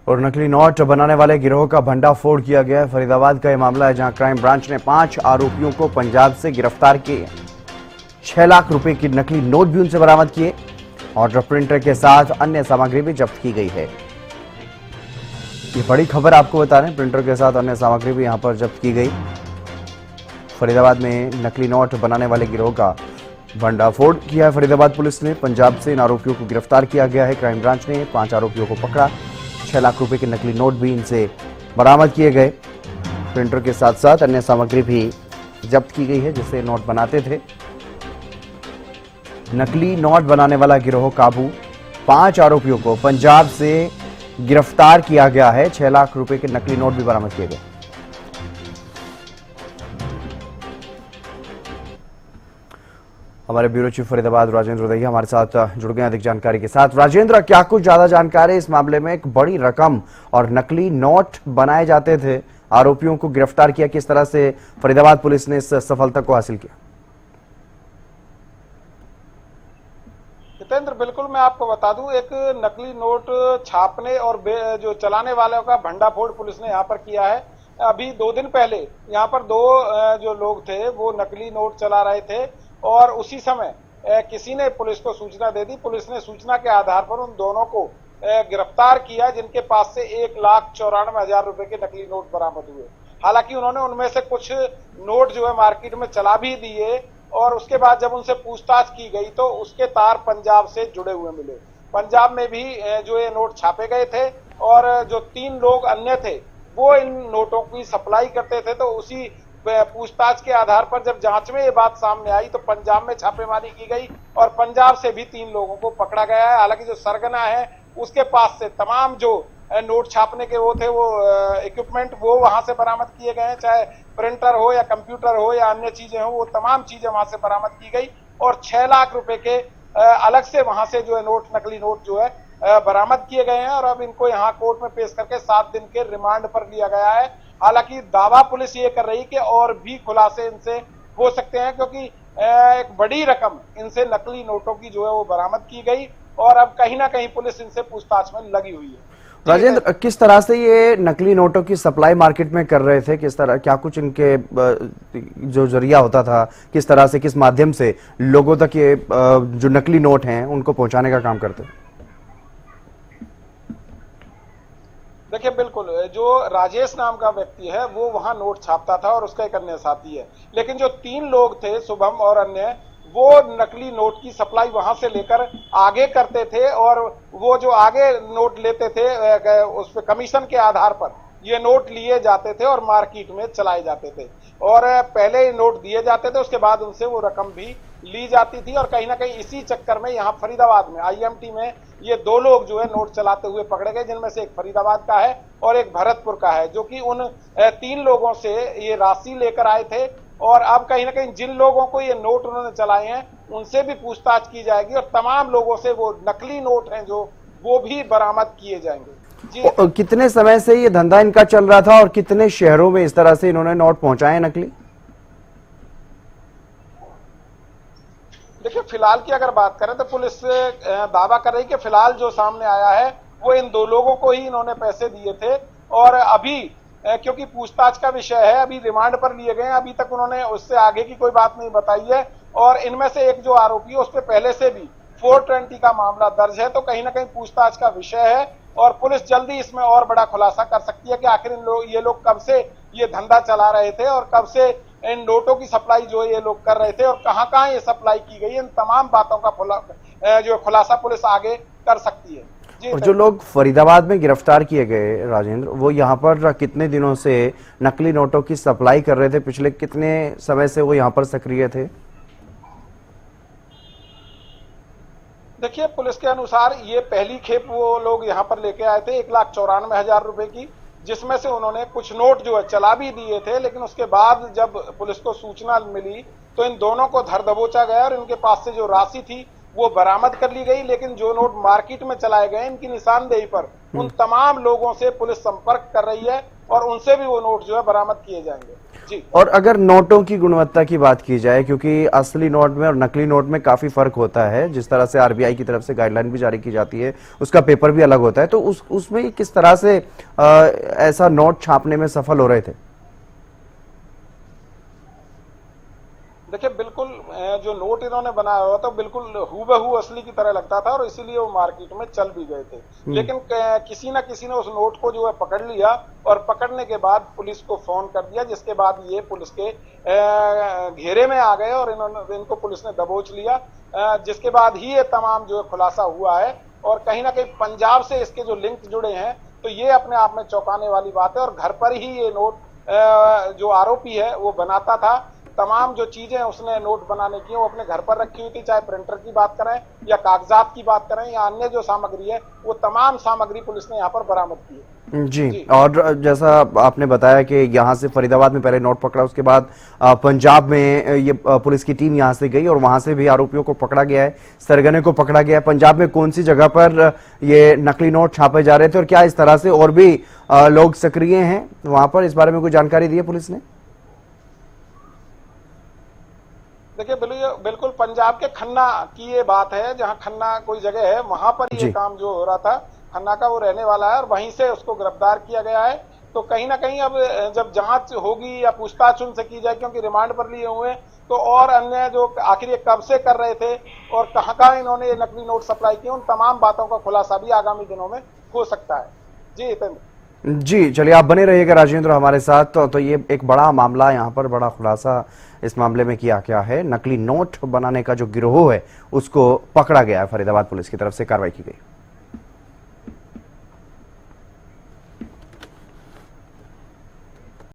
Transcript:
और नकली नोट बनाने वाले गिरोह का भंडाफोड़ किया गया है। फरीदाबाद का यह मामला है, जहां क्राइम ब्रांच ने 5 आरोपियों को पंजाब से गिरफ्तार किए। 6 लाख रुपए की नकली नोट भी उनसे बरामद किए और प्रिंटर के साथ अन्य सामग्री भी जब्त की गई है। ये बड़ी खबर आपको बता रहे हैं, प्रिंटर के साथ अन्य सामग्री भी यहां पर जब्त की गई। फरीदाबाद में नकली नोट बनाने वाले गिरोह का भंडाफोड़ किया है फरीदाबाद पुलिस ने। पंजाब से इन आरोपियों को गिरफ्तार किया गया है। क्राइम ब्रांच ने 5 आरोपियों को पकड़ा। 6 लाख रुपए के नकली नोट भी इनसे बरामद किए गए। प्रिंटर के साथ साथ अन्य सामग्री भी जब्त की गई है जिससे नोट बनाते थे। नकली नोट बनाने वाला गिरोह काबू। 5 आरोपियों को पंजाब से गिरफ्तार किया गया है। 6 लाख रुपए के नकली नोट भी बरामद किए गए। हमारे ब्यूरो चीफ फरीदाबाद राजेंद्र उदैया हमारे साथ जुड़ गए अधिक जानकारी के साथ। राजेंद्र, क्या कुछ ज्यादा जानकारी इस मामले में? एक बड़ी रकम और नकली नोट बनाए जाते थे, आरोपियों को गिरफ्तार किया, किस तरह से फरीदाबाद पुलिस ने इस सफलता को हासिल किया? जितेंद्र, बिल्कुल मैं आपको बता दूं, एक नकली नोट छापने और जो चलाने वालों का भंडाफोड़ पुलिस ने यहाँ पर किया है। अभी 2 दिन पहले यहाँ पर 2 जो लोग थे वो नकली नोट चला रहे थे और उसी समय किसी ने पुलिस को सूचना दे दी। पुलिस ने सूचना के आधार पर उन दोनों को गिरफ्तार किया, जिनके पास से 1,94,000 रुपए के नकली नोट बरामद हुए। हालांकि उन्होंने उनमें से कुछ नोट जो है मार्केट में चला भी दिए और उसके बाद जब उनसे पूछताछ की गई तो उसके तार पंजाब से जुड़े हुए मिले। पंजाब में भी जो ये नोट छापे गए थे और जो 3 लोग अन्य थे वो इन नोटों की सप्लाई करते थे। तो उसी पूछताछ के आधार पर जब जांच में ये बात सामने आई तो पंजाब में छापेमारी की गई और पंजाब से भी 3 लोगों को पकड़ा गया है। हालांकि जो सरगना है उसके पास से तमाम जो नोट छापने के वो थे वो इक्विपमेंट वो वहां से बरामद किए गए हैं, चाहे प्रिंटर हो या कंप्यूटर हो या अन्य चीजें हो, वो तमाम चीजें वहां से बरामद की गई और 6 लाख रुपए के अलग से वहां से जो है नोट, नकली नोट जो है बरामद किए गए हैं और अब इनको यहाँ कोर्ट में पेश करके 7 दिन के रिमांड पर लिया गया है। हालांकि दावा पुलिस ये कर रही कि और भी खुलासे इनसे हो सकते हैं, क्योंकि एक बड़ी रकम इनसे नकली नोटों की जो है वो बरामद की गई और अब कहीं ना कहीं पुलिस इनसे पूछताछ में लगी हुई है। राजेंद्र, किस तरह से ये नकली नोटों की सप्लाई मार्केट में कर रहे थे? किस तरह, क्या कुछ इनके जो जरिया होता था, किस तरह से, किस माध्यम से लोगों तक ये जो नकली नोट हैं उनको पहुंचाने का काम करते? देखिए, बिल्कुल जो राजेश नाम का व्यक्ति है वो वहां नोट छापता था और उसका एक अन्य साथी है, लेकिन जो 3 लोग थे, शुभम और अन्य, वो नकली नोट की सप्लाई वहां से लेकर आगे करते थे और वो जो आगे नोट लेते थे उस पे कमीशन के आधार पर ये नोट लिए जाते थे और मार्केट में चलाए जाते थे और पहले नोट दिए जाते थे, उसके बाद उनसे वो रकम भी ली जाती थी। और कहीं ना कहीं इसी चक्कर में यहाँ फरीदाबाद में IMT में ये 2 लोग जो है नोट चलाते हुए पकड़े गए, जिनमें से एक फरीदाबाद का है और एक भरतपुर का है, जो कि उन 3 लोगों से ये राशि लेकर आए थे और अब कहीं ना कहीं जिन लोगों को ये नोट उन्होंने चलाए हैं उनसे भी पूछताछ की जाएगी और तमाम लोगों से वो नकली नोट हैं जो वो भी बरामद किए जाएंगे। जी, कितने समय से ये धंधा इनका चल रहा था और कितने शहरों में इस तरह से इन्होंने नोट पहुंचाए नकली? देखिए, फिलहाल की अगर बात करें तो पुलिस दावा कर रही है कि फिलहाल जो सामने आया है वो इन 2 लोगों को ही इन्होंने पैसे दिए थे और अभी क्योंकि पूछताछ का विषय है, अभी रिमांड पर लिए गए हैं, अभी तक उन्होंने उससे आगे की कोई बात नहीं बताई है। और इनमें से एक जो आरोपी है उस पर पहले से भी 420 का मामला दर्ज है, तो कहीं ना कहीं पूछताछ का विषय है और पुलिस जल्दी इसमें और बड़ा खुलासा कर सकती है कि आखिर ये लोग कब से ये धंधा चला रहे थे और कब से इन नोटों की सप्लाई जो ये लोग कर रहे थे और कहां कहां ये सप्लाई की गई। इन तमाम बातों का जो खुलासा पुलिस आगे कर सकती है। और जो लोग फरीदाबाद में गिरफ्तार किए गए राजेंद्र, वो यहाँ पर कितने दिनों से नकली नोटों की सप्लाई कर रहे थे? पिछले कितने समय से वो यहाँ पर सक्रिय थे? देखिए, पुलिस के अनुसार ये पहली खेप वो लोग यहाँ पर लेके आए थे 1,94,000 रुपए की, जिसमें से उन्होंने कुछ नोट जो है चला भी दिए थे, लेकिन उसके बाद जब पुलिस को सूचना मिली तो इन दोनों को धर दबोचा गया और इनके पास से जो राशि थी वो बरामद कर ली गई। लेकिन जो नोट मार्केट में चलाए गए इनकी निशानदेही पर उन तमाम लोगों से पुलिस संपर्क कर रही है और उनसे भी वो नोट जो है बरामद किए जाएंगे। जी। और अगर नोटों की गुणवत्ता की बात की जाए, क्योंकि असली नोट में और नकली नोट में काफी फर्क होता है, जिस तरह से आरबीआई की तरफ से गाइडलाइन भी जारी की जाती है, उसका पेपर भी अलग होता है, तो उसमें किस तरह से ऐसा नोट छापने में सफल हो रहे थे? देखिए बिल्कुल जो नोट इन्होंने बनाया हुआ था बिल्कुल हूबहू असली की तरह लगता था और इसीलिए वो मार्केट में चल भी गए थे। लेकिन किसी ना किसी ने उस नोट को जो है पकड़ लिया और पकड़ने के बाद पुलिस को फोन कर दिया, जिसके बाद ये पुलिस के घेरे में आ गए और इनको पुलिस ने दबोच लिया, जिसके बाद ही ये तमाम जो है खुलासा हुआ है। और कहीं ना कहीं पंजाब से इसके जो लिंक जुड़े हैं, तो ये अपने आप में चौंकाने वाली बात है। और घर पर ही ये नोट जो आरोपी है वो बनाता था, तमाम जो चीजें उसने नोट बनाने की वो अपने घर पर रखी हुई थी, चाहे प्रिंटर की बात करें या कागजात की बात करें या अन्य जो सामग्री है, वो तमाम सामग्री पुलिस ने यहाँ पर बरामद की है। जी। और जैसा आपने बताया कि यहाँ से फरीदाबाद में पहले नोट पकड़ा, उसके बाद पंजाब में ये पुलिस की टीम यहाँ से गई और वहां से भी आरोपियों को पकड़ा गया है, सरगने को पकड़ा गया है। पंजाब में कौन सी जगह पर ये नकली नोट छापे जा रहे थे और क्या इस तरह से और भी लोग सक्रिय हैं वहां पर, इस बारे में कोई जानकारी दी है पुलिस ने? देखिए बिल्कुल पंजाब के खन्ना की ये बात है, जहां खन्ना कोई जगह है वहां पर ये काम जो हो रहा था। खन्ना का वो रहने वाला है और वहीं से उसको गिरफ्तार किया गया है। तो कहीं ना कहीं अब जब जांच होगी या पूछताछ उनसे की जाए, क्योंकि रिमांड पर लिए हुए, तो और अन्य जो आखिर ये कब से कर रहे थे और कहां इन्होंने ये नकली नोट सप्लाई किए, उन तमाम बातों का खुलासा भी आगामी दिनों में हो सकता है। जी हितेंद्र। जी, चलिए आप बने रहिएगा राजेंद्र हमारे साथ। तो ये एक बड़ा मामला, यहाँ पर बड़ा खुलासा इस मामले में किया गया है। नकली नोट बनाने का जो गिरोह है उसको पकड़ा गया है, फरीदाबाद पुलिस की तरफ से कार्रवाई की गई।